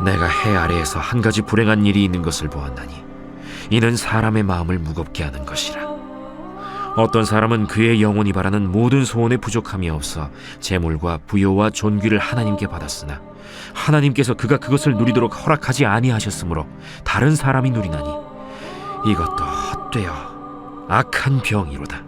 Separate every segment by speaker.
Speaker 1: 내가 해 아래에서 한 가지 불행한 일이 있는 것을 보았나니 이는 사람의 마음을 무겁게 하는 것이라. 어떤 사람은 그의 영혼이 바라는 모든 소원에 부족함이 없어 재물과 부요와 존귀를 하나님께 받았으나 하나님께서 그가 그것을 누리도록 허락하지 아니하셨으므로 다른 사람이 누리나니 이것도 헛되어 악한 병이로다.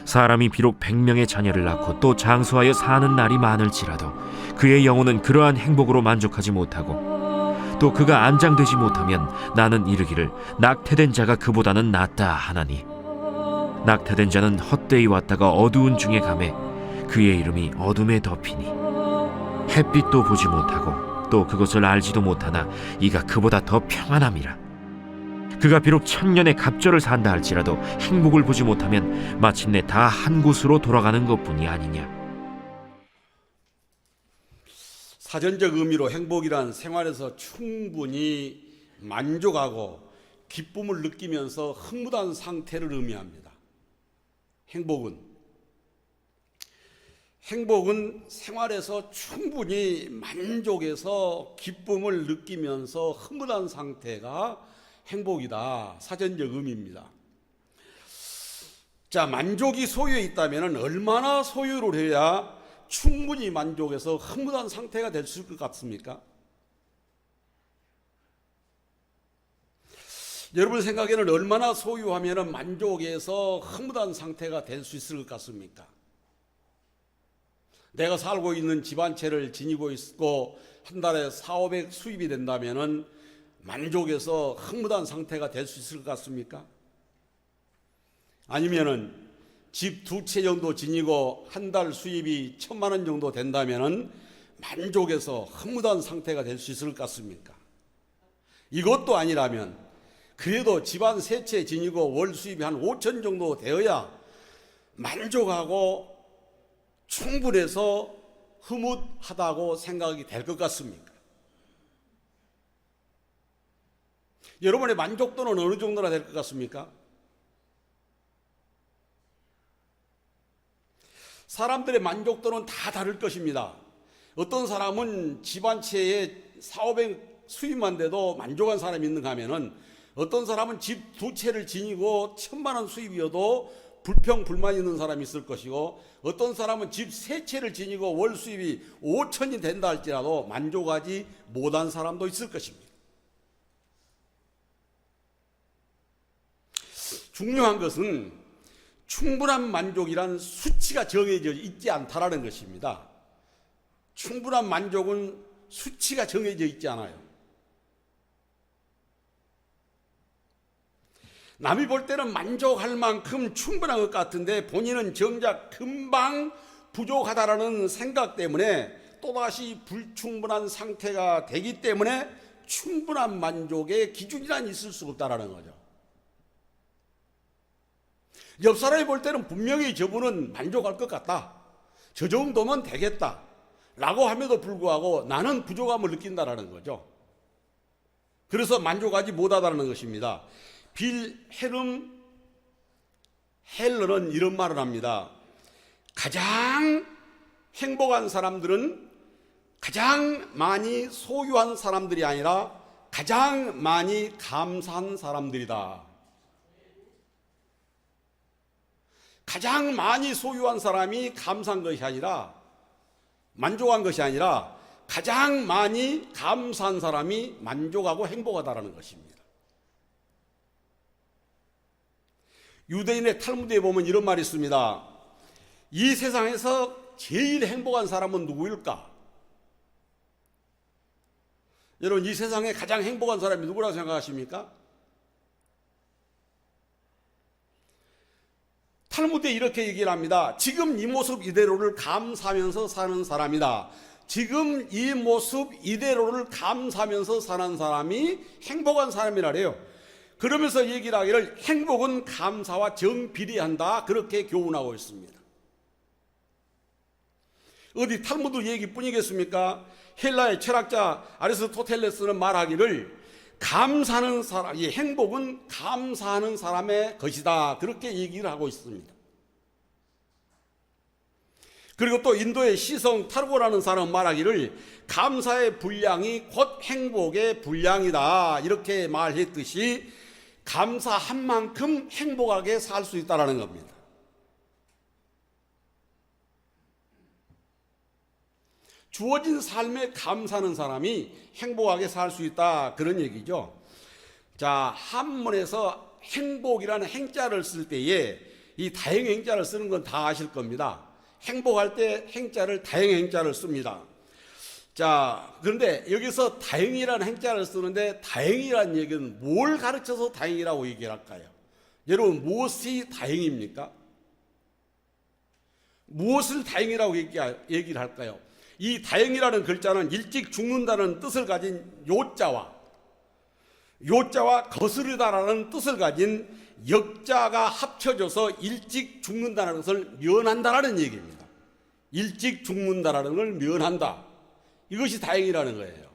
Speaker 1: 사람이 비록 100명의 자녀를 낳고 또 장수하여 사는 날이 많을지라도 그의 영혼은 그러한 행복으로 만족하지 못하고 또 그가 안장되지 못하면 나는 이르기를 낙태된 자가 그보다는 낫다 하나니 낙태된 자는 헛되이 왔다가 어두운 중에 가매 그의 이름이 어둠에 덮이니 햇빛도 보지 못하고 또 그것을 알지도 못하나 이가 그보다 더 평안함이라. 그가 비록 1000년의 갑절을 산다 할지라도 행복을 보지 못하면 마침내 다 한 곳으로 돌아가는 것뿐이 아니냐.
Speaker 2: 사전적 의미로 행복이란 생활에서 충분히 만족하고 기쁨을 느끼면서 흐뭇한 상태를 의미합니다. 행복은 생활에서 충분히 만족해서 기쁨을 느끼면서 흐뭇한 상태가 행복이다. 사전적 의미입니다. 자, 만족이 소유에 있다면 얼마나 소유를 해야 충분히 만족해서 흐뭇한 상태가 될 수 있을 것 같습니까? 여러분 생각에는 얼마나 소유하면 만족해서 흐뭇한 상태가 될 수 있을 것 같습니까? 내가 살고 있는 집 한 채를 지니고 있고 한 달에 400-500 수입이 된다면 만족해서 흐뭇한 상태가 될 수 있을 것 같습니까? 아니면은 집 2채 정도 지니고 한 달 수입이 1000만 원 정도 된다면 만족해서 흐뭇한 상태가 될 수 있을 것 같습니까? 이것도 아니라면 그래도 집 한 3채 지니고 월 수입이 한 5천 정도 되어야 만족하고 충분해서 흐뭇하다고 생각이 될 것 같습니까? 여러분의 만족도는 어느 정도나 될 것 같습니까? 사람들의 만족도는 다 다를 것입니다. 어떤 사람은 집 한 채에 400-500 수입만 돼도 만족한 사람이 있는가 하면은 어떤 사람은 집 2채를 지니고 1000만 원 수입이어도 불평불만 있는 사람이 있을 것이고 어떤 사람은 집 3채를 지니고 월 수입이 5천이 된다 할지라도 만족하지 못한 사람도 있을 것입니다. 중요한 것은 충분한 만족이란 수치가 정해져 있지 않다라는 것입니다. 충분한 만족은 수치가 정해져 있지 않아요. 남이 볼 때는 만족할 만큼 충분한 것 같은데 본인은 정작 금방 부족하다라는 생각 때문에 또다시 불충분한 상태가 되기 때문에 충분한 만족의 기준이란 있을 수 없다라는 거죠. 옆 사람이 볼 때는 분명히 저분은 만족할 것 같다. 저 정도면 되겠다. 라고 함에도 불구하고 나는 부족함을 느낀다라는 거죠. 그래서 만족하지 못하다는 것입니다. 빌 헬러는 이런 말을 합니다. 가장 행복한 사람들은 가장 많이 소유한 사람들이 아니라 가장 많이 감사한 사람들이다. 가장 많이 소유한 사람이 감사한 것이 아니라 만족한 것이 아니라 가장 많이 감사한 사람이 만족하고 행복하다라는 것입니다. 유대인의 탈무드에 보면 이런 말이 있습니다. 이 세상에서 제일 행복한 사람은 누구일까? 여러분, 이 세상에 가장 행복한 사람이 누구라고 생각하십니까? 탈무드에 이렇게 얘기를 합니다. 지금 이 모습 이대로를 감사하면서 사는 사람이다. 지금 이 모습 이대로를 감사하면서 사는 사람이 행복한 사람이라래요. 그러면서 얘기를 하기를 행복은 감사와 정비례한다. 그렇게 교훈하고 있습니다. 어디 탈무드 얘기뿐이겠습니까? 헬라의 철학자 아리스토텔레스는 말하기를 감사하는 사람, 이 행복은 감사하는 사람의 것이다. 그렇게 얘기를 하고 있습니다. 그리고 또 인도의 시성 타르고라는 사람 말하기를 감사의 분량이 곧 행복의 분량이다 이렇게 말했듯이 감사한 만큼 행복하게 살 수 있다는 겁니다. 주어진 삶에 감사하는 사람이 행복하게 살 수 있다 그런 얘기죠. 자, 한문에서 행복이라는 행자를 쓸 때에 이 다행행자를 쓰는 건 다 아실 겁니다. 행복할 때 행자를 다행행자를 씁니다. 자, 그런데 여기서 다행이라는 행자를 쓰는데 다행이라는 얘기는 뭘 가르쳐서 다행이라고 얘기를 할까요? 여러분, 무엇이 다행입니까? 무엇을 다행이라고 얘기를 할까요? 이 다행이라는 글자는 일찍 죽는다는 뜻을 가진 요자와 거스르다라는 뜻을 가진 역자가 합쳐져서 일찍 죽는다는 것을 면한다라는 얘기입니다. 일찍 죽는다라는 걸 면한다. 이것이 다행이라는 거예요.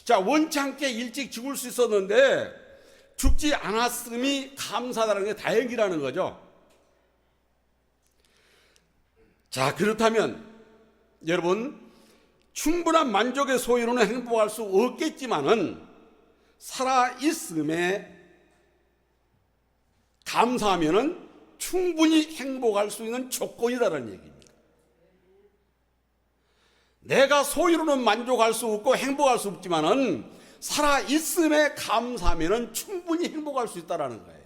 Speaker 2: 자, 원치 않게 일찍 죽을 수 있었는데 죽지 않았음이 감사하다는 게 다행이라는 거죠. 자, 그렇다면 여러분, 충분한 만족의 소유로는 행복할 수 없겠지만은 살아있음에 감사하면은 충분히 행복할 수 있는 조건이라는 얘기입니다. 내가 소유로는 만족할 수 없고 행복할 수 없지만은 살아있음에 감사하면은 충분히 행복할 수 있다는 거예요.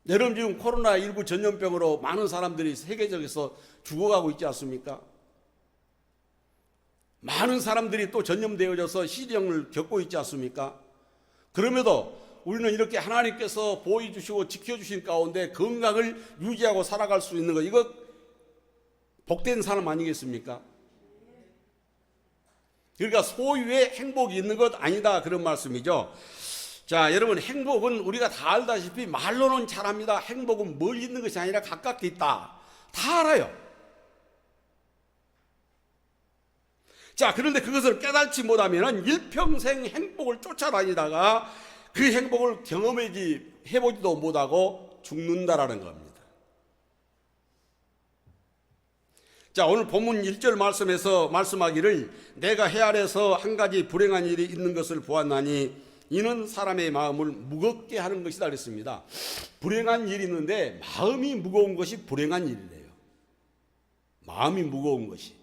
Speaker 2: 여러분, 지금 코로나19 전염병으로 많은 사람들이 세계적에서 죽어가고 있지 않습니까? 많은 사람들이 또 전염되어져서 시정을 겪고 있지 않습니까? 그럼에도 우리는 이렇게 하나님께서 보호해주시고 지켜주신 가운데 건강을 유지하고 살아갈 수 있는 것, 이거 복된 사람 아니겠습니까? 그러니까 소유의 행복이 있는 것 아니다 그런 말씀이죠. 자, 여러분, 행복은 우리가 다 알다시피 말로는 잘합니다. 행복은 멀리 있는 것이 아니라 가깝게 있다. 다 알아요. 자, 그런데 그것을 깨닫지 못하면 일평생 행복을 쫓아다니다가 그 행복을 해보지도 못하고 죽는다라는 겁니다. 자, 오늘 본문 1절 말씀에서 말씀하기를 내가 해 아래서 한 가지 불행한 일이 있는 것을 보았나니 이는 사람의 마음을 무겁게 하는 것이다 그랬습니다. 불행한 일이 있는데 마음이 무거운 것이 불행한 일이래요. 마음이 무거운 것이.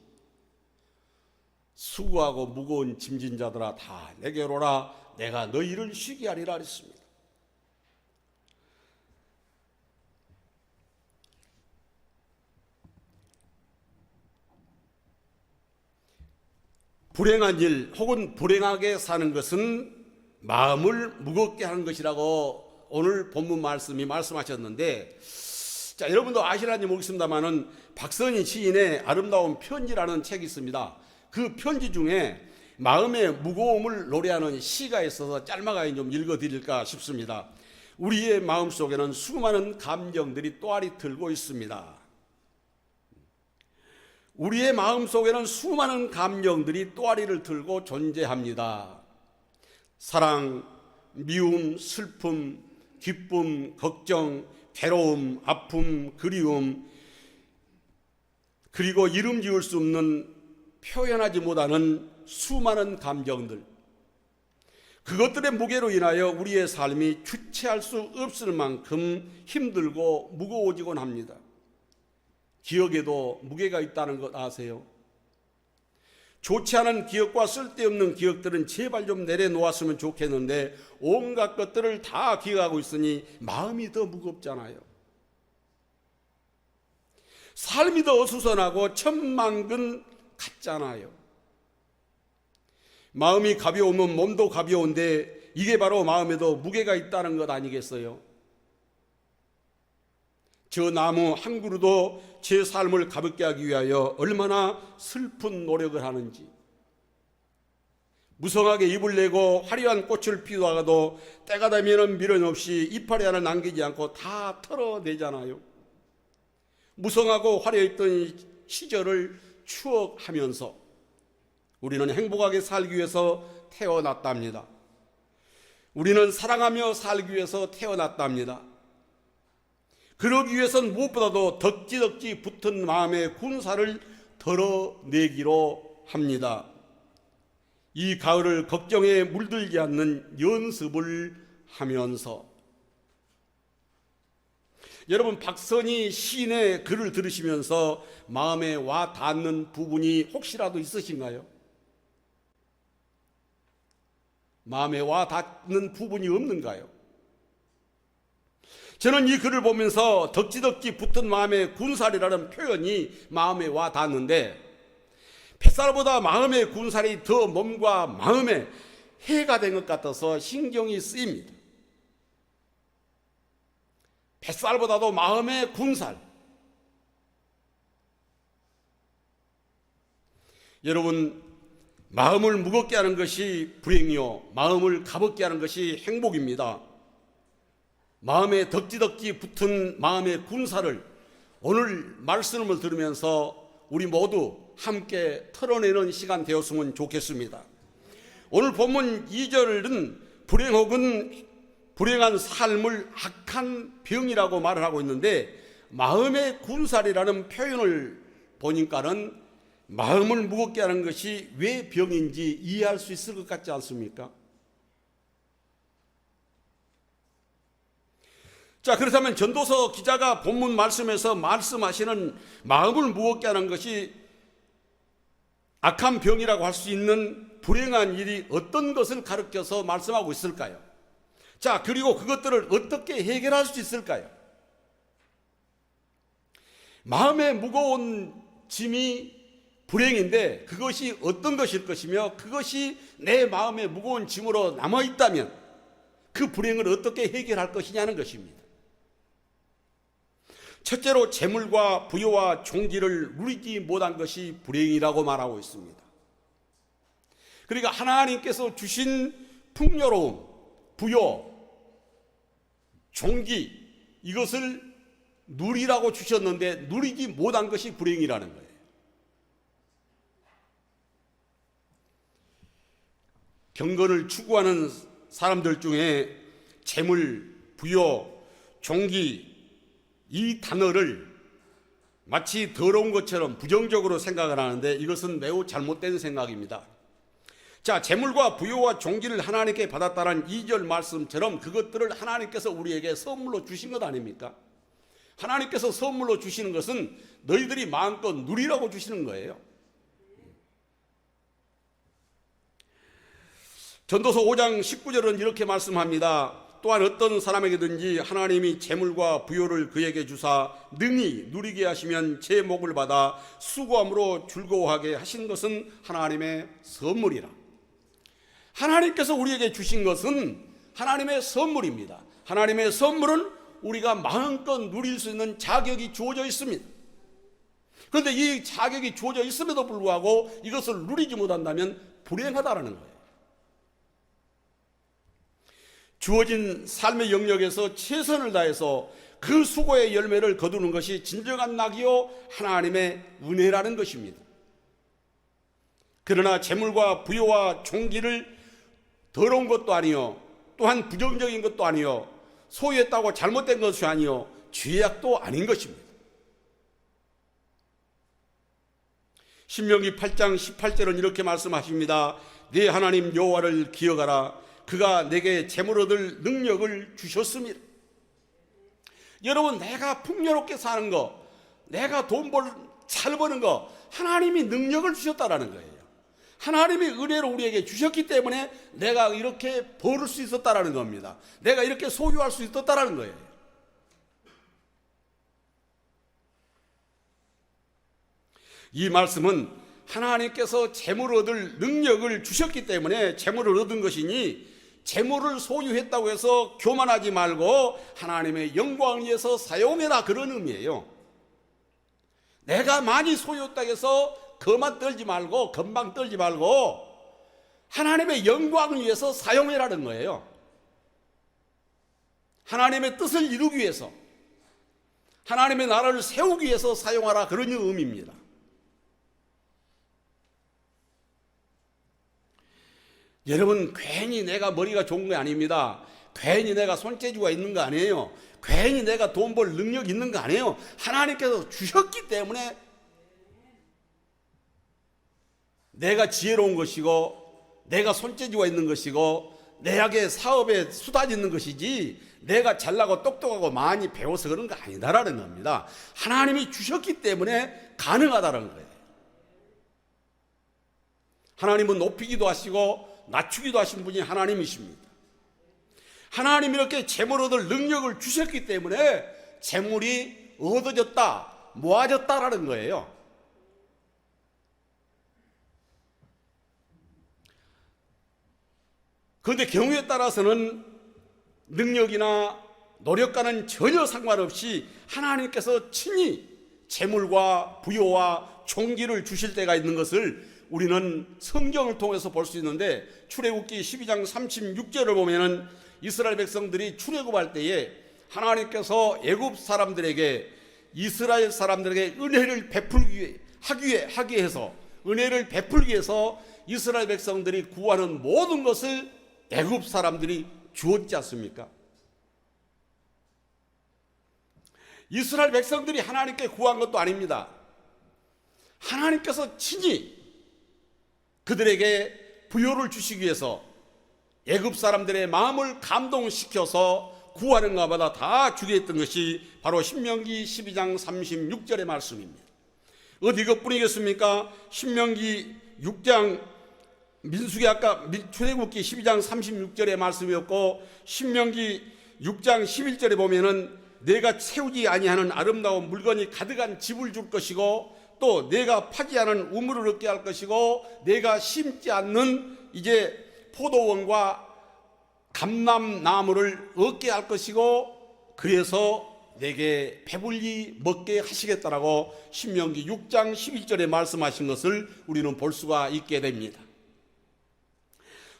Speaker 2: 수고하고 무거운 짐진 자들아 다 내게로 오라 내가 너희를 쉬게 하리라 그랬습니다. 불행한 일 혹은 불행하게 사는 것은 마음을 무겁게 하는 것이라고 오늘 본문 말씀이 말씀하셨는데, 자, 여러분도 아시는지 모르겠습니다만은 박선희 시인의 아름다운 편지라는 책이 있습니다. 그 편지 중에 마음의 무거움을 노래하는 시가 있어서 짤막하게 좀 읽어드릴까 싶습니다. 우리의 마음속에는 수많은 감정들이 또아리 들고 있습니다. 우리의 마음속에는 수많은 감정들이 또아리를 들고 존재합니다. 사랑, 미움, 슬픔, 기쁨, 걱정, 괴로움, 아픔, 그리움, 그리고 이름 지을 수 없는 표현하지 못하는 수많은 감정들, 그것들의 무게로 인하여 우리의 삶이 주체할 수 없을 만큼 힘들고 무거워지곤 합니다. 기억에도 무게가 있다는 것 아세요? 좋지 않은 기억과 쓸데없는 기억들은 제발 좀 내려놓았으면 좋겠는데 온갖 것들을 다 기억하고 있으니 마음이 더 무겁잖아요. 삶이 더 어수선하고 천만근 같잖아요. 마음이 가벼우면 몸도 가벼운데 이게 바로 마음에도 무게가 있다는 것 아니겠어요? 저 나무 한 그루도 제 삶을 가볍게 하기 위하여 얼마나 슬픈 노력을 하는지, 무성하게 잎을 내고 화려한 꽃을 피우다가도 때가 되면 미련 없이 이파리 하나 남기지 않고 다 털어내잖아요. 무성하고 화려했던 시절을 추억하면서 우리는 행복하게 살기 위해서 태어났답니다. 우리는 사랑하며 살기 위해서 태어났답니다. 그러기 위해서는 무엇보다도 덕지덕지 붙은 마음의 군사를 덜어내기로 합니다. 이 가을을 걱정에 물들지 않는 연습을 하면서, 여러분 박선희 시인의 글을 들으시면서 마음에 와 닿는 부분이 혹시라도 있으신가요? 마음에 와 닿는 부분이 없는가요? 저는 이 글을 보면서 덕지덕지 붙은 마음의 군살이라는 표현이 마음에 와 닿는데, 뱃살보다 마음의 군살이 더 몸과 마음에 해가 된 것 같아서 신경이 쓰입니다. 뱃살보다도 마음의 군살. 여러분, 마음을 무겁게 하는 것이 불행이요, 마음을 가볍게 하는 것이 행복입니다. 마음에 덕지덕지 붙은 마음의 군사를 오늘 말씀을 들으면서 우리 모두 함께 털어내는 시간 되었으면 좋겠습니다. 오늘 본문 2절은 불행 혹은 불행한 삶을 악한 병이라고 말을 하고 있는데, 마음의 군살이라는 표현을 보니까는 마음을 무겁게 하는 것이 왜 병인지 이해할 수 있을 것 같지 않습니까? 자, 그렇다면 전도서 기자가 본문 말씀에서 말씀하시는 마음을 무겁게 하는 것이 악한 병이라고 할 수 있는 불행한 일이 어떤 것을 가르쳐서 말씀하고 있을까요? 자, 그리고 그것들을 어떻게 해결할 수 있을까요? 마음에 무거운 짐이 불행인데 그것이 어떤 것일 것이며, 그것이 내 마음에 무거운 짐으로 남아있다면 그 불행을 어떻게 해결할 것이냐는 것입니다. 첫째로 재물과 부여와 종기를 누리지 못한 것이 불행이라고 말하고 있습니다. 그러니까 하나님께서 주신 풍요로움, 부여, 종기, 이것을 누리라고 주셨는데 누리지 못한 것이 불행이라는 거예요. 경건을 추구하는 사람들 중에 재물, 부여, 종기, 이 단어를 마치 더러운 것처럼 부정적으로 생각을 하는데 이것은 매우 잘못된 생각입니다. 자, 재물과 부여와 종기를 하나님께 받았다는 2절 말씀처럼 그것들을 하나님께서 우리에게 선물로 주신 것 아닙니까? 하나님께서 선물로 주시는 것은 너희들이 마음껏 누리라고 주시는 거예요. 전도서 5장 19절은 이렇게 말씀합니다. 또한 어떤 사람에게든지 하나님이 재물과 부요를 그에게 주사 능히 누리게 하시면 제 목을 받아 수고함으로 즐거워하게 하신 것은 하나님의 선물이라. 하나님께서 우리에게 주신 것은 하나님의 선물입니다. 하나님의 선물은 우리가 마음껏 누릴 수 있는 자격이 주어져 있습니다. 그런데 이 자격이 주어져 있음에도 불구하고 이것을 누리지 못한다면 불행하다라는 거예요. 주어진 삶의 영역에서 최선을 다해서 그 수고의 열매를 거두는 것이 진정한 낙이요 하나님의 은혜라는 것입니다. 그러나 재물과 부여와 종기를 더러운 것도 아니요, 또한 부정적인 것도 아니요, 소유했다고 잘못된 것이 아니요, 죄악도 아닌 것입니다. 신명기 8장 18절은 이렇게 말씀하십니다. 네 하나님 여호와를 기억하라. 그가 내게 재물 얻을 능력을 주셨습니다. 여러분, 내가 풍요롭게 사는 거, 내가 잘 버는 거, 하나님이 능력을 주셨다라는 거예요. 하나님이 은혜로 우리에게 주셨기 때문에 내가 이렇게 벌을 수 있었다라는 겁니다. 내가 이렇게 소유할 수 있었다라는 거예요. 이 말씀은 하나님께서 재물을 얻을 능력을 주셨기 때문에 재물을 얻은 것이니, 재물을 소유했다고 해서 교만하지 말고 하나님의 영광을 위해서 사용해라, 그런 의미예요. 내가 많이 소유했다고 해서 그만 떨지 말고, 금방 떨지 말고 하나님의 영광을 위해서 사용해라는 거예요. 하나님의 뜻을 이루기 위해서, 하나님의 나라를 세우기 위해서 사용하라, 그런 의미입니다. 여러분, 괜히 내가 머리가 좋은 게 아닙니다. 괜히 내가 손재주가 있는 거 아니에요. 괜히 내가 돈 벌 능력 있는 거 아니에요. 하나님께서 주셨기 때문에 내가 지혜로운 것이고 내가 손재주가 있는 것이고 내에게 사업에 수단이 있는 것이지 내가 잘나고 똑똑하고 많이 배워서 그런 거 아니다라는 겁니다. 하나님이 주셨기 때문에 가능하다는 거예요. 하나님은 높이기도 하시고 낮추기도 하신 분이 하나님이십니다. 하나님이 이렇게 재물 얻을 능력을 주셨기 때문에 재물이 얻어졌다, 모아졌다라는 거예요. 그런데 경우에 따라서는 능력이나 노력과는 전혀 상관없이 하나님께서 친히 재물과 부여와 총기를 주실 때가 있는 것을 우리는 성경을 통해서 볼 수 있는데, 출애굽기 12장 36절을 보면은 이스라엘 백성들이 출애굽할 때에 하나님께서 애굽 사람들에게 이스라엘 사람들에게 은혜를 베풀기 하기 위해서 은혜를 베풀기 위해서 이스라엘 백성들이 구하는 모든 것을 애굽 사람들이 주었지 않습니까? 이스라엘 백성들이 하나님께 구한 것도 아닙니다. 하나님께서 친히 그들에게 부요를 주시기 위해서 애굽 사람들의 마음을 감동시켜서 구하는 것마다 다 주게 했던 것이 바로 신명기 12장 36절의 말씀입니다. 어디 그뿐이겠습니까? 신명기 6장 민수기 아까 출애굽기 12장 36절의 말씀이었고, 신명기 6장 11절에 보면은 내가 채우지 아니하는 아름다운 물건이 가득한 집을 줄 것이고, 또 내가 파지 않은 우물을 얻게 할 것이고, 내가 심지 않는 이제 포도원과 감람나무를 얻게 할 것이고, 그래서 내게 배불리 먹게 하시겠다라고 신명기 6장 11절에 말씀하신 것을 우리는 볼 수가 있게 됩니다.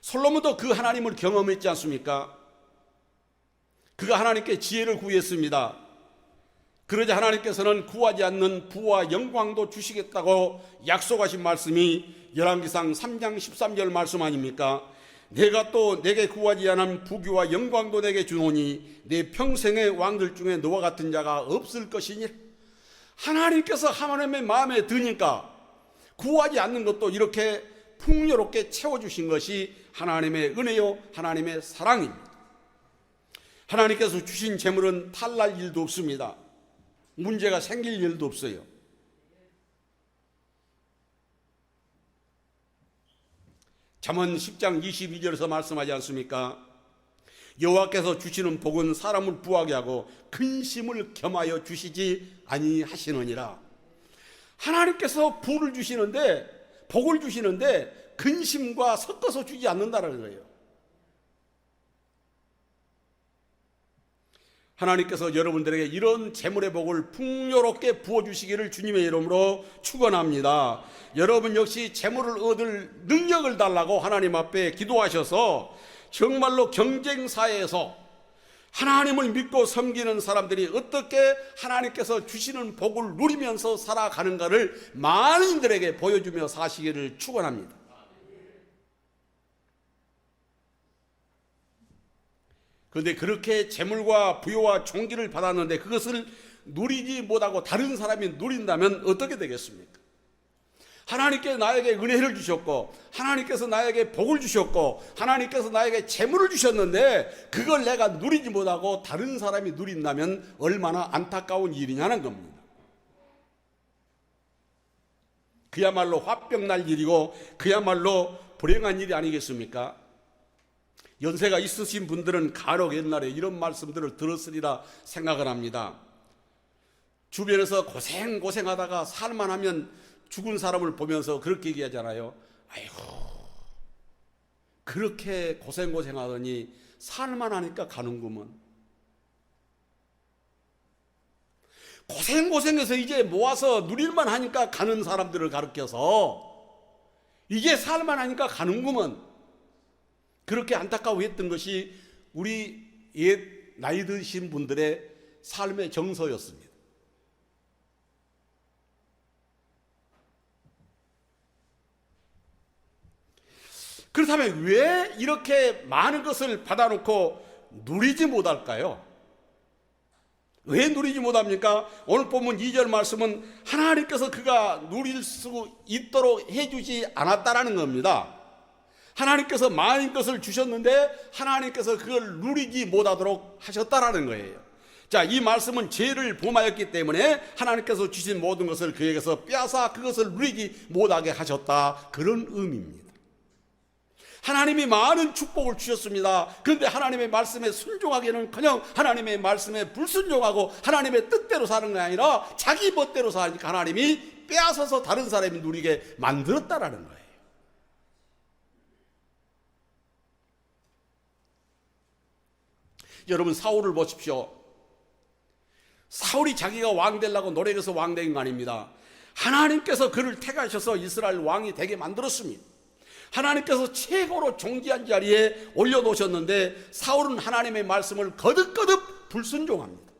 Speaker 2: 솔로몬도 그 하나님을 경험했지 않습니까? 그가 하나님께 지혜를 구했습니다. 그러자 하나님께서는 구하지 않는 부와 영광도 주시겠다고 약속하신 말씀이 열왕기상 3장 13절 말씀 아닙니까? 내가 또 내게 구하지 않은 부귀와 영광도 내게 주노니 내 평생의 왕들 중에 너와 같은 자가 없을 것이니. 하나님께서 하나님의 마음에 드니까 구하지 않는 것도 이렇게 풍요롭게 채워주신 것이 하나님의 은혜요, 하나님의 사랑입니다. 하나님께서 주신 재물은 탈날 일도 없습니다. 문제가 생길 일도 없어요. 잠언 10장 22절에서 말씀하지 않습니까? 여호와께서 주시는 복은 사람을 부하게 하고 근심을 겸하여 주시지 아니하시느니라. 하나님께서 부를 주시는데, 복을 주시는데 근심과 섞어서 주지 않는다는 거예요. 하나님께서 여러분들에게 이런 재물의 복을 풍요롭게 부어주시기를 주님의 이름으로 축원합니다. 여러분 역시 재물을 얻을 능력을 달라고 하나님 앞에 기도하셔서 정말로 경쟁사회에서 하나님을 믿고 섬기는 사람들이 어떻게 하나님께서 주시는 복을 누리면서 살아가는가를 많은들에게 보여주며 사시기를 축원합니다. 그런데 그렇게 재물과 부여와 총기를 받았는데 그것을 누리지 못하고 다른 사람이 누린다면 어떻게 되겠습니까? 하나님께서 나에게 은혜를 주셨고, 하나님께서 나에게 복을 주셨고, 하나님께서 나에게 재물을 주셨는데 그걸 내가 누리지 못하고 다른 사람이 누린다면 얼마나 안타까운 일이냐는 겁니다. 그야말로 화병 날 일이고 그야말로 불행한 일이 아니겠습니까? 연세가 있으신 분들은 간혹 옛날에 이런 말씀들을 들었으리라 생각을 합니다. 주변에서 고생하다가 살만하면 죽은 사람을 보면서 그렇게 얘기하잖아요. 아이고, 그렇게 고생하더니 살만하니까 가는구먼. 고생해서 이제 모아서 누릴만 하니까 가는 사람들을 가르쳐서 이게 살만하니까 가는구먼. 그렇게 안타까워했던 것이 우리 옛 나이 드신 분들의 삶의 정서였습니다. 그렇다면 왜 이렇게 많은 것을 받아놓고 누리지 못할까요? 왜 누리지 못합니까? 오늘 본문 2절 말씀은 하나님께서 그가 누릴 수 있도록 해주지 않았다라는 겁니다. 하나님께서 많은 것을 주셨는데 하나님께서 그걸 누리지 못하도록 하셨다라는 거예요. 자, 이 말씀은 죄를 범하였기 때문에 하나님께서 주신 모든 것을 그에게서 빼앗아 그것을 누리지 못하게 하셨다, 그런 의미입니다. 하나님이 많은 축복을 주셨습니다. 그런데 하나님의 말씀에 순종하기는커녕 하나님의 말씀에 불순종하고 하나님의 뜻대로 사는 게 아니라 자기 멋대로 사니까 하나님이 빼앗아서 다른 사람이 누리게 만들었다라는 거예요. 여러분, 사울을 보십시오. 사울이 자기가 왕 되려고 노력해서 왕 된 거 아닙니다. 하나님께서 그를 택하셔서 이스라엘 왕이 되게 만들었습니다. 하나님께서 최고로 존귀한 자리에 올려놓으셨는데 사울은 하나님의 말씀을 거듭거듭 불순종합니다.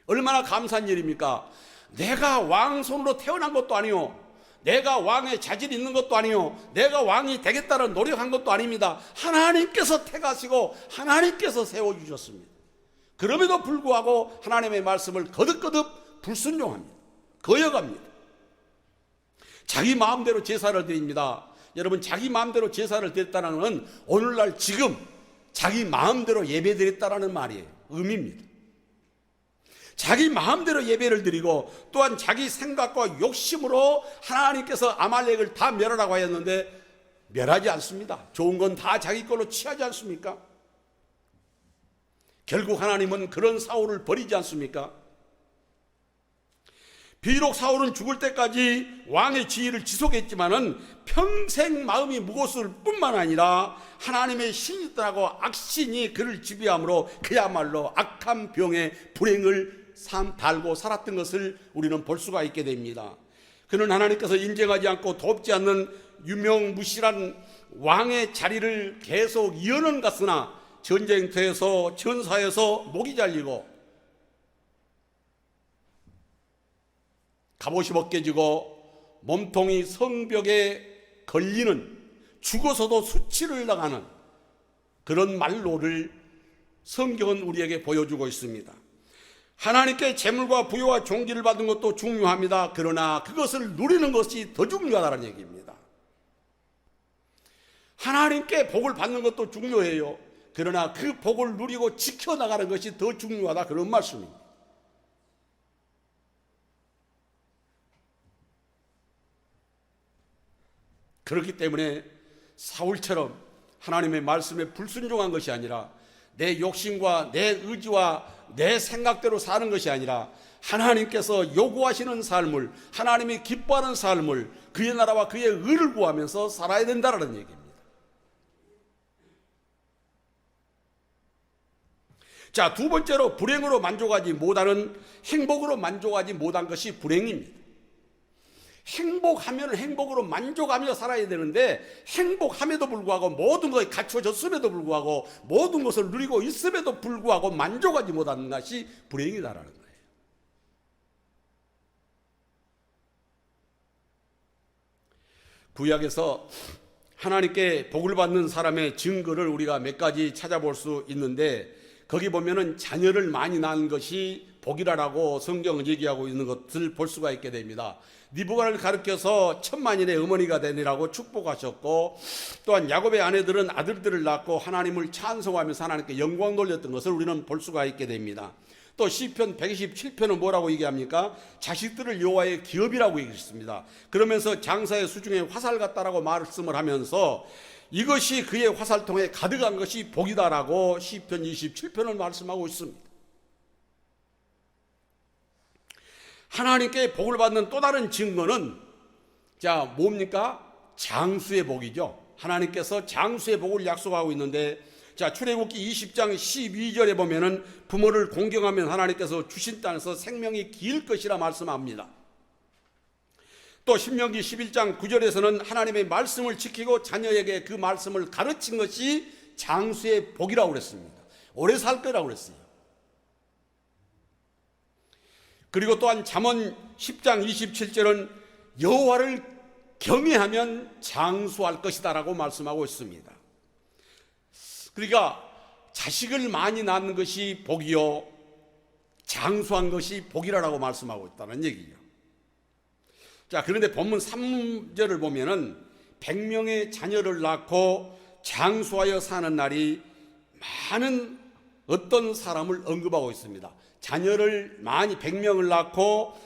Speaker 2: 얼마나 감사한 일입니까? 내가 왕손으로 태어난 것도 아니요, 내가 왕의 자질이 있는 것도 아니요, 내가 왕이 되겠다는 노력한 것도 아닙니다. 하나님께서 택하시고 하나님께서 세워주셨습니다. 그럼에도 불구하고 하나님의 말씀을 거듭거듭 불순종합니다. 거역합니다. 자기 마음대로 제사를 드립니다. 여러분, 자기 마음대로 제사를 드렸다는 건 오늘날 지금 자기 마음대로 예배 드렸다는 말이에요. 의미입니다. 자기 마음대로 예배를 드리고 또한 자기 생각과 욕심으로 하나님께서 아말렉을 다 멸하라고 하였는데 멸하지 않습니다. 좋은 건 다 자기 걸로 취하지 않습니까? 결국 하나님은 그런 사울을 버리지 않습니까? 비록 사울은 죽을 때까지 왕의 지위를 지속했지만은 평생 마음이 무거웠을 뿐만 아니라 하나님의 신이 떠나고 악신이 그를 지배함으로 그야말로 악한 병에 불행을 달고 살았던 것을 우리는 볼 수가 있게 됩니다. 그는 하나님께서 인정하지 않고 돕지 않는 유명무실한 왕의 자리를 계속 이어는 갔으나 전쟁터에서 전사에서 목이 잘리고 갑옷이 벗겨지고 몸통이 성벽에 걸리는, 죽어서도 수치를 당하는 그런 말로를 성경은 우리에게 보여주고 있습니다. 하나님께 재물과 부여와 존귀를 받는 것도 중요합니다. 그러나 그것을 누리는 것이 더 중요하다는 얘기입니다. 하나님께 복을 받는 것도 중요해요. 그러나 그 복을 누리고 지켜나가는 것이 더 중요하다, 그런 말씀입니다. 그렇기 때문에 사울처럼 하나님의 말씀에 불순종한 것이 아니라 내 욕심과 내 의지와 내 생각대로 사는 것이 아니라 하나님께서 요구하시는 삶을, 하나님이 기뻐하는 삶을, 그의 나라와 그의 의를 구하면서 살아야 된다는 얘기입니다. 자, 두 번째로 불행으로 만족하지 못하는, 행복으로 만족하지 못한 것이 불행입니다. 행복하면 행복으로 만족하며 살아야 되는데 행복함에도 불구하고 모든 것이 갖춰졌음에도 불구하고 모든 것을 누리고 있음에도 불구하고 만족하지 못하는 것이 불행이다라는 거예요. 구약에서 하나님께 복을 받는 사람의 증거를 우리가 몇 가지 찾아볼 수 있는데 거기 보면은 자녀를 많이 낳은 것이 복이라고 성경은 얘기하고 있는 것을 볼 수가 있게 됩니다. 리브가를 가르쳐서 천만인의 어머니가 되니라고 축복하셨고, 또한 야곱의 아내들은 아들들을 낳고 하나님을 찬송하면서 하나님께 영광 돌렸던 것을 우리는 볼 수가 있게 됩니다. 또 시편 127편은 뭐라고 얘기합니까? 자식들을 여호와의 기업이라고 얘기했습니다. 그러면서 장사의 수중에 화살 같다라고 말씀을 하면서 이것이 그의 화살통에 가득한 것이 복이다라고 시편 27편을 말씀하고 있습니다. 하나님께 복을 받는 또 다른 증거는 자, 뭡니까? 장수의 복이죠. 하나님께서 장수의 복을 약속하고 있는데 자, 출애굽기 20장 12절에 보면은 부모를 공경하면 하나님께서 주신 땅에서 생명이 길 것이라 말씀합니다. 또 신명기 11장 9절에서는 하나님의 말씀을 지키고 자녀에게 그 말씀을 가르친 것이 장수의 복이라고 그랬습니다. 오래 살 거라고 그랬어요. 그리고 또한 잠언 10장 27절은 여호와를 경외하면 장수할 것이다 라고 말씀하고 있습니다. 그러니까 자식을 많이 낳는 것이 복이요 장수한 것이 복이라고 말씀하고 있다는 얘기죠. 자, 그런데 본문 3절을 보면은 100명의 자녀를 낳고 장수하여 사는 날이 많은 어떤 사람을 언급하고 있습니다. 자녀를 많이 100명을 낳고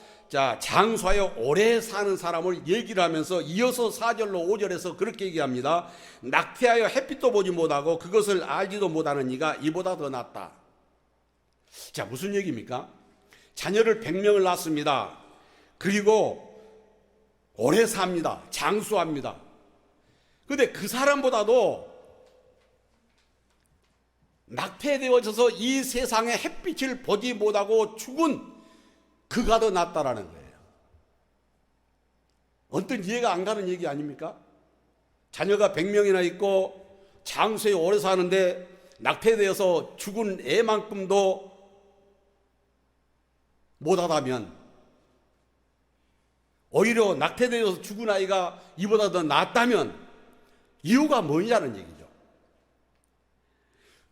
Speaker 2: 장수하여 오래 사는 사람을 얘기를 하면서 이어서 4절로 5절에서 그렇게 얘기합니다. 낙태하여 햇빛도 보지 못하고 그것을 알지도 못하는 이가 이보다 더 낫다. 자, 무슨 얘기입니까? 자녀를 100명을 낳습니다. 그리고 오래 삽니다. 장수합니다. 그런데 그 사람보다도 낙태되어져서 이 세상의 햇빛을 보지 못하고 죽은 그가 더 낫다라는 거예요. 언뜻 이해가 안 가는 얘기 아닙니까? 자녀가 100명이나 있고 장수에 오래 사는데 낙태되어서 죽은 애만큼도 못하다면, 오히려 낙태되어서 죽은 아이가 이보다 더 낫다면 이유가 뭐냐는 얘기죠.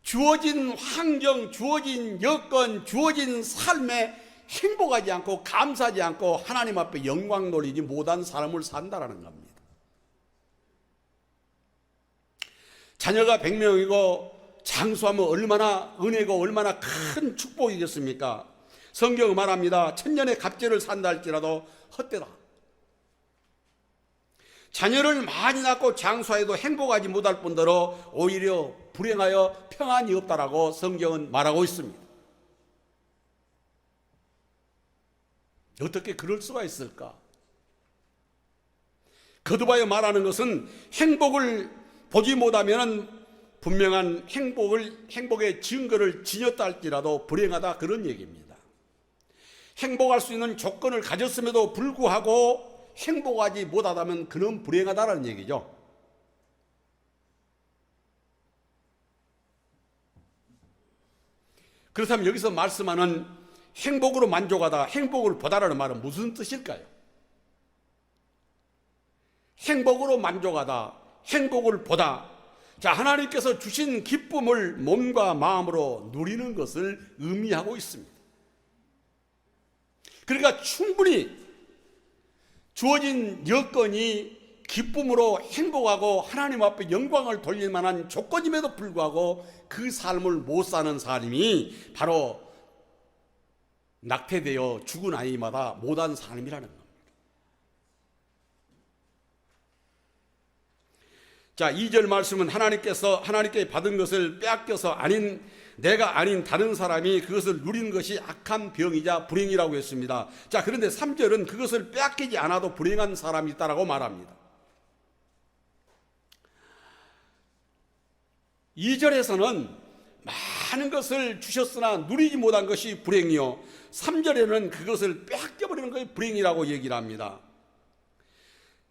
Speaker 2: 주어진 환경, 주어진 여건, 주어진 삶에 행복하지 않고 감사하지 않고 하나님 앞에 영광 돌리지 못한 삶을 산다라는 겁니다. 자녀가 100명이고 장수하면 얼마나 은혜고 얼마나 큰 축복이겠습니까? 성경은 말합니다. 천년의 갑절을 산다 할지라도 헛되다. 자녀를 많이 낳고 장수하여도 행복하지 못할 뿐더러 오히려 불행하여 평안이 없다라고 성경은 말하고 있습니다. 어떻게 그럴 수가 있을까? 거듭하여 말하는 것은 행복을 보지 못하면 분명한 행복의 증거를 지녔다 할지라도 불행하다, 그런 얘기입니다. 행복할 수 있는 조건을 가졌음에도 불구하고 행복하지 못하다면 그는 불행하다라는 얘기죠. 그렇다면 여기서 말씀하는 행복으로 만족하다, 행복을 보다라는 말은 무슨 뜻일까요? 행복으로 만족하다, 행복을 보다. 자, 하나님께서 주신 기쁨을 몸과 마음으로 누리는 것을 의미하고 있습니다. 그러니까 충분히 주어진 여건이 기쁨으로 행복하고 하나님 앞에 영광을 돌릴 만한 조건임에도 불구하고 그 삶을 못 사는 사람이 바로 낙태되어 죽은 아이마다 못한 삶이라는 겁니다. 자, 2절 말씀은 하나님께 받은 것을 빼앗겨서 내가 아닌 다른 사람이 그것을 누리는 것이 악한 병이자 불행이라고 했습니다. 자, 그런데 3절은 그것을 빼앗기지 않아도 불행한 사람이 있다라고 말합니다. 2절에서는 많은 것을 주셨으나 누리지 못한 것이 불행이요, 3절에는 그것을 빼앗겨버리는 것이 불행이라고 얘기를 합니다.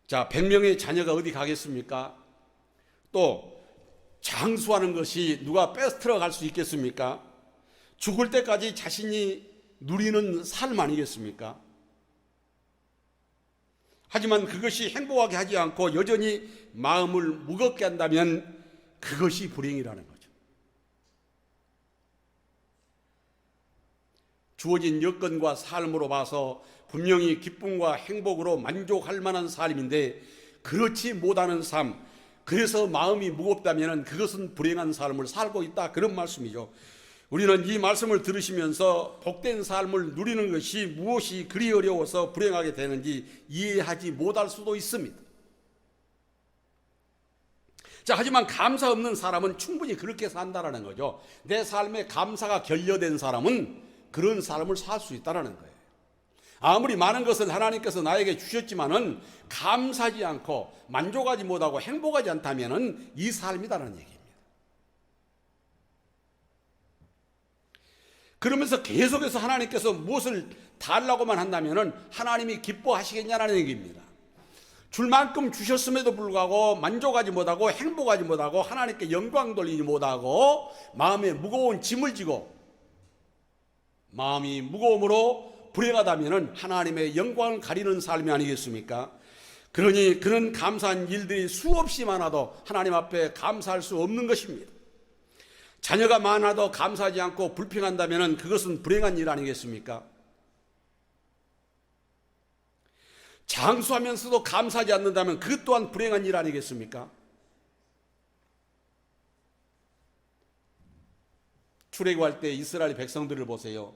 Speaker 2: 자, 100명의 자녀가 어디 가겠습니까? 또 장수하는 것이 누가 뺏어 갈 수 있겠습니까? 죽을 때까지 자신이 누리는 삶 아니겠습니까? 하지만 그것이 행복하게 하지 않고 여전히 마음을 무겁게 한다면 그것이 불행이라는 거죠. 주어진 여건과 삶으로 봐서 분명히 기쁨과 행복으로 만족할 만한 삶인데 그렇지 못하는 삶, 그래서 마음이 무겁다면 그것은 불행한 삶을 살고 있다, 그런 말씀이죠. 우리는 이 말씀을 들으시면서 복된 삶을 누리는 것이 무엇이 그리 어려워서 불행하게 되는지 이해하지 못할 수도 있습니다. 자, 하지만 감사 없는 사람은 충분히 그렇게 산다라는 거죠. 내 삶에 감사가 결여된 사람은 그런 삶을 살 수 있다라는 거예요. 아무리 많은 것을 하나님께서 나에게 주셨지만은 감사하지 않고 만족하지 못하고 행복하지 않다면은 이 삶이다라는 얘기입니다. 그러면서 계속해서 하나님께서 무엇을 달라고만 한다면은 하나님이 기뻐하시겠냐라는 얘기입니다. 줄 만큼 주셨음에도 불구하고 만족하지 못하고 행복하지 못하고 하나님께 영광 돌리지 못하고 마음에 무거운 짐을 지고 마음이 무거움으로 불행하다면 하나님의 영광을 가리는 삶이 아니겠습니까? 그러니 그런 감사한 일들이 수없이 많아도 하나님 앞에 감사할 수 없는 것입니다. 자녀가 많아도 감사하지 않고 불평한다면 그것은 불행한 일 아니겠습니까? 장수하면서도 감사하지 않는다면 그것 또한 불행한 일 아니겠습니까? 출애굽할 때 이스라엘 백성들을 보세요.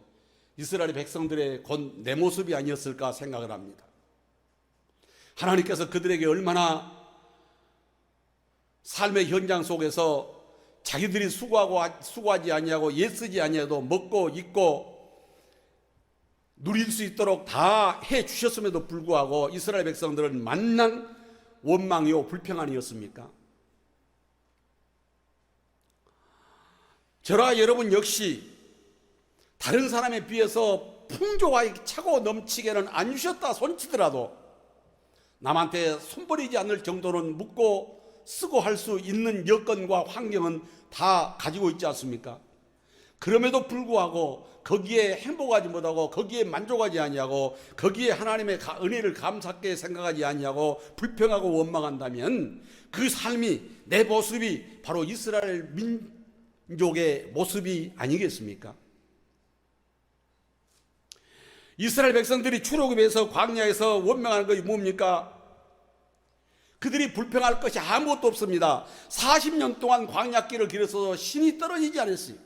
Speaker 2: 이스라엘 백성들의 곧 내 모습이 아니었을까 생각을 합니다. 하나님께서 그들에게 얼마나 삶의 현장 속에서 자기들이 수고하지 아니하고 애쓰지 아니하도 먹고 입고 누릴 수 있도록 다 해 주셨음에도 불구하고 이스라엘 백성들은 만난 원망이요 불평안이었습니까? 저와 여러분 역시 다른 사람에 비해서 풍조가 차고 넘치게는 안 주셨다 손치더라도 남한테 손버리지 않을 정도는 묻고 쓰고 할 수 있는 여건과 환경은 다 가지고 있지 않습니까? 그럼에도 불구하고 거기에 행복하지 못하고 거기에 만족하지 아니하고 거기에 하나님의 은혜를 감사하게 생각하지 아니하고 불평하고 원망한다면 그 삶이 내 모습이 바로 이스라엘 민족의 모습이 아니겠습니까? 이스라엘 백성들이 출애굽에서 광야에서 원망하는 것이 뭡니까? 그들이 불평할 것이 아무것도 없습니다. 40년 동안 광야길을 길어서 신이 떨어지지 않았어요.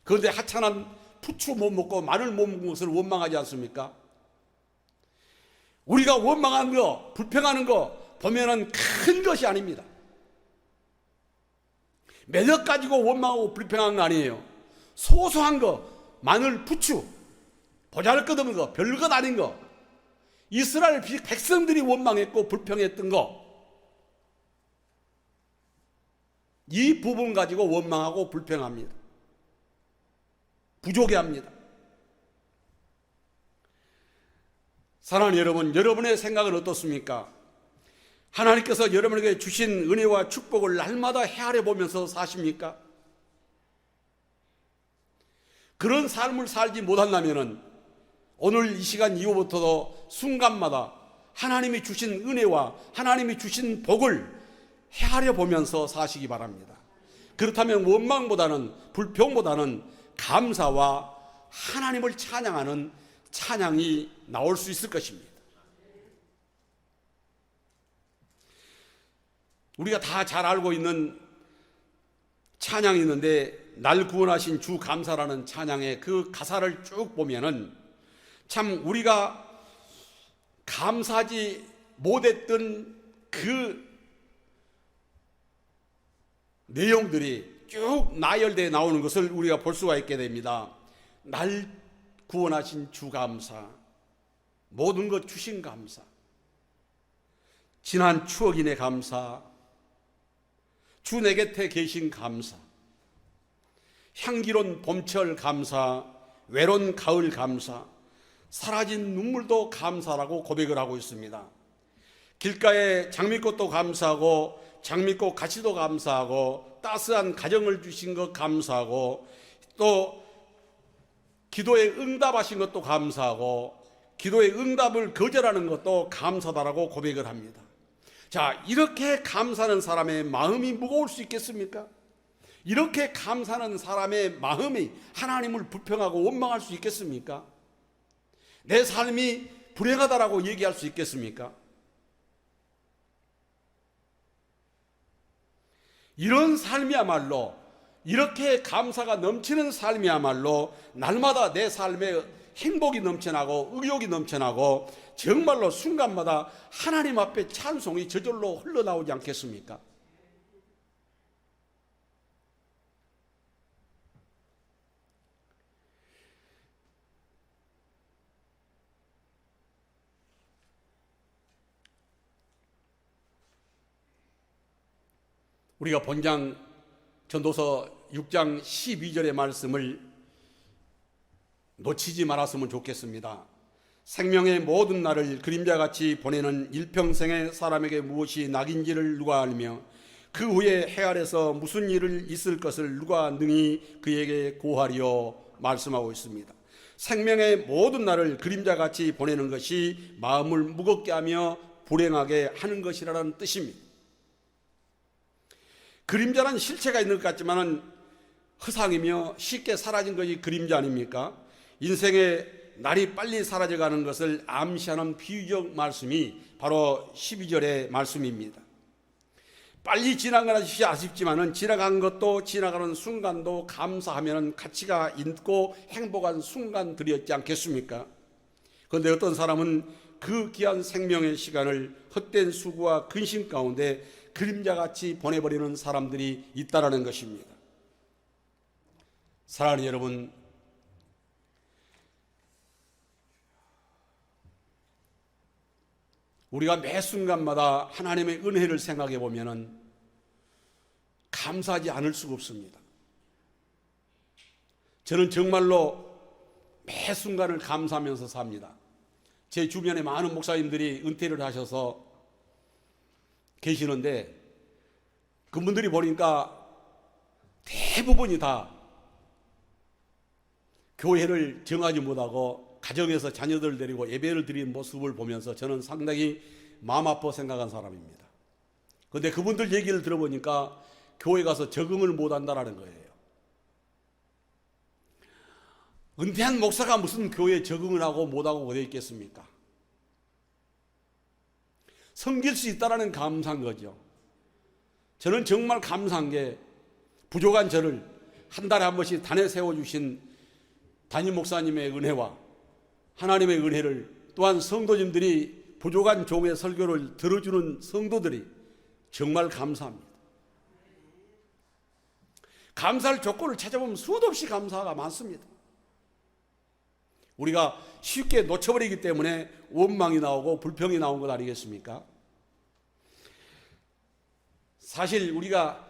Speaker 2: 그런데 하찮은 부추 못 먹고 마늘 못 먹은 것을 원망하지 않습니까? 우리가 원망하는 거, 불평하는 거 보면은 큰 것이 아닙니다. 매력 가지고 원망하고 불평하는 거 아니에요. 소소한 거, 마늘, 부추, 보잘것없는 거, 별것 아닌 거, 이스라엘 백성들이 원망했고 불평했던 거, 이 부분 가지고 원망하고 불평합니다. 부족해 합니다. 사랑하는 여러분, 여러분의 생각은 어떻습니까? 하나님께서 여러분에게 주신 은혜와 축복을 날마다 헤아려 보면서 사십니까? 그런 삶을 살지 못한다면 오늘 이 시간 이후부터도 순간마다 하나님이 주신 은혜와 하나님이 주신 복을 헤아려 보면서 사시기 바랍니다. 그렇다면 원망보다는 불평보다는 감사와 하나님을 찬양하는 찬양이 나올 수 있을 것입니다. 우리가 다 잘 알고 있는 찬양이 있는데 날 구원하신 주 감사라는 찬양의 그 가사를 쭉 보면은 참 우리가 감사하지 못했던 그 내용들이 쭉 나열되어 나오는 것을 우리가 볼 수가 있게 됩니다. 날 구원하신 주 감사, 모든 것 주신 감사, 지난 추억인의 감사, 주 내 곁에 계신 감사, 향기로운 봄철 감사, 외로운 가을 감사, 사라진 눈물도 감사라고 고백을 하고 있습니다. 길가에 장미꽃도 감사하고 장미꽃 가시도 감사하고 따스한 가정을 주신 것 감사하고 또 기도에 응답하신 것도 감사하고 기도의 응답을 거절하는 것도 감사다라고 고백을 합니다. 자, 이렇게 감사하는 사람의 마음이 무거울 수 있겠습니까? 이렇게 감사하는 사람의 마음이 하나님을 불평하고 원망할 수 있겠습니까? 내 삶이 불행하다라고 얘기할 수 있겠습니까? 이런 삶이야말로, 이렇게 감사가 넘치는 삶이야말로 날마다 내 삶에 행복이 넘쳐나고 의욕이 넘쳐나고 정말로 순간마다 하나님 앞에 찬송이 저절로 흘러나오지 않겠습니까? 우리가 본장 전도서 6장 12절의 말씀을 놓치지 말았으면 좋겠습니다. 생명의 모든 날을 그림자같이 보내는 일평생의 사람에게 무엇이 낙인지를 누가 알며 그 후에 해 아래서 무슨 일을 있을 것을 누가 능히 그에게 고하리요 말씀하고 있습니다. 생명의 모든 날을 그림자같이 보내는 것이 마음을 무겁게 하며 불행하게 하는 것이라는 뜻입니다. 그림자는 실체가 있는 것 같지만은 허상이며 쉽게 사라진 것이 그림자 아닙니까? 인생의 날이 빨리 사라져가는 것을 암시하는 비유적 말씀이 바로 12절의 말씀입니다. 빨리 지나간 것이 아쉽지만은 지나간 것도 지나가는 순간도 감사하면 가치가 있고 행복한 순간들이었지 않겠습니까? 그런데 어떤 사람은 그 귀한 생명의 시간을 헛된 수고와 근심 가운데 그림자같이 보내버리는 사람들이 있다라는 것입니다. 사랑하는 여러분, 우리가 매 순간마다 하나님의 은혜를 생각해 보면은 감사하지 않을 수가 없습니다. 저는 정말로 매 순간을 감사하면서 삽니다. 제 주변에 많은 목사님들이 은퇴를 하셔서 계시는데 그분들이 보니까 대부분이 다 교회를 정하지 못하고 가정에서 자녀들 데리고 예배를 드리는 모습을 보면서 저는 상당히 마음 아파 생각한 사람입니다. 그런데 그분들 얘기를 들어보니까 교회 가서 적응을 못한다라는 거예요. 은퇴한 목사가 무슨 교회에 적응을 하고 못하고 어디 있겠습니까? 섬길 수 있다는 감사한 거죠. 저는 정말 감사한 게 부족한 저를 한 달에 한 번씩 단에 세워주신 담임 목사님의 은혜와 하나님의 은혜를, 또한 성도님들이 부족한 종의 설교를 들어주는 성도들이 정말 감사합니다. 감사할 조건을 찾아보면 수도 없이 감사가 많습니다. 우리가 쉽게 놓쳐버리기 때문에 원망이 나오고 불평이 나온 것 아니겠습니까? 사실 우리가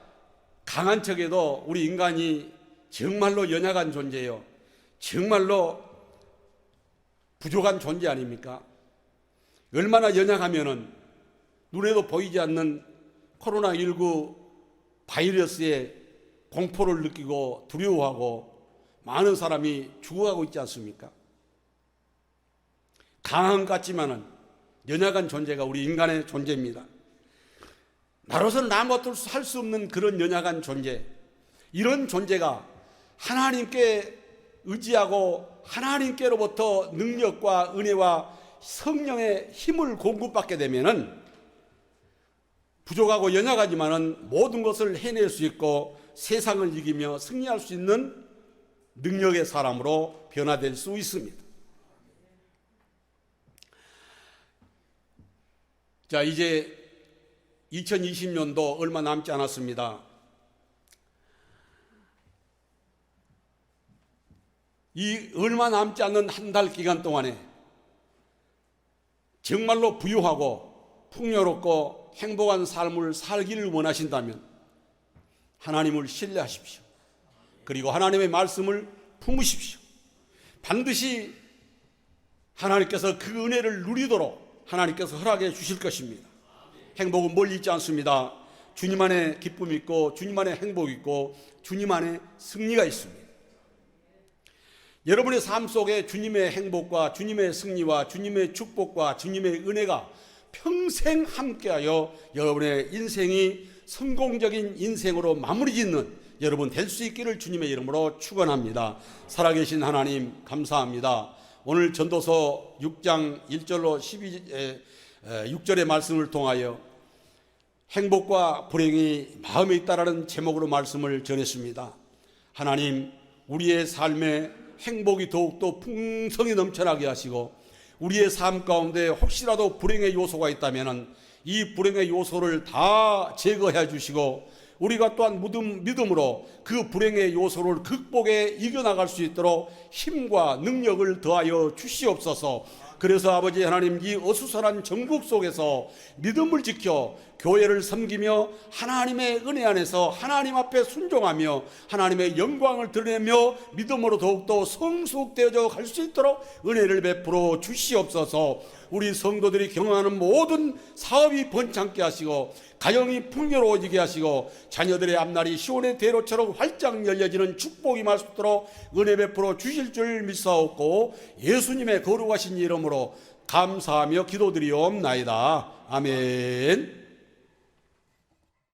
Speaker 2: 강한 척에도 우리 인간이 정말로 연약한 존재예요. 정말로 부족한 존재 아닙니까? 얼마나 연약하면은 눈에도 보이지 않는 코로나19 바이러스의 공포를 느끼고 두려워하고 많은 사람이 죽어가고 있지 않습니까? 강한 것 같지만은 연약한 존재가 우리 인간의 존재입니다. 나로서는 아무것도 할 수 없는 그런 연약한 존재, 이런 존재가 하나님께 의지하고 하나님께로부터 능력과 은혜와 성령의 힘을 공급받게 되면은 부족하고 연약하지만은 모든 것을 해낼 수 있고 세상을 이기며 승리할 수 있는 능력의 사람으로 변화될 수 있습니다. 자, 이제 2020년도 얼마 남지 않았습니다. 이 얼마 남지 않는 한 달 기간 동안에 정말로 부유하고 풍요롭고 행복한 삶을 살기를 원하신다면 하나님을 신뢰하십시오. 그리고 하나님의 말씀을 품으십시오. 반드시 하나님께서 그 은혜를 누리도록 하나님께서 허락해 주실 것입니다. 행복은 멀리 있지 않습니다. 주님 안에 기쁨이 있고 주님 안에 행복이 있고 주님 안에 승리가 있습니다. 여러분의 삶 속에 주님의 행복과 주님의 승리와 주님의 축복과 주님의 은혜가 평생 함께하여 여러분의 인생이 성공적인 인생으로 마무리 짓는 여러분 될 수 있기를 주님의 이름으로 축원합니다. 살아계신 하나님 감사합니다. 오늘 전도서 6장 1절로 6절의 말씀을 통하여 행복과 불행이 마음에 있다라는 제목으로 말씀을 전했습니다. 하나님, 우리의 삶에 행복이 더욱더 풍성히 넘쳐나게 하시고 우리의 삶 가운데 혹시라도 불행의 요소가 있다면 이 불행의 요소를 다 제거해 주시고 우리가 또한 믿음으로 그 불행의 요소를 극복해 이겨나갈 수 있도록 힘과 능력을 더하여 주시옵소서. 그래서 아버지 하나님, 이 어수선한 전국 속에서 믿음을 지켜 교회를 섬기며 하나님의 은혜 안에서 하나님 앞에 순종하며 하나님의 영광을 드러내며 믿음으로 더욱더 성숙되어져 갈 수 있도록 은혜를 베풀어 주시옵소서. 우리 성도들이 경험하는 모든 사업이 번창케 하시고 가정이 풍요로워지게 하시고 자녀들의 앞날이 시온의 대로처럼 활짝 열려지는 축복이 임할 수 있도록 은혜 베풀어 주실 줄 믿사옵고 예수님의 거룩하신 이름으로 감사하며 기도드리옵나이다. 아멘.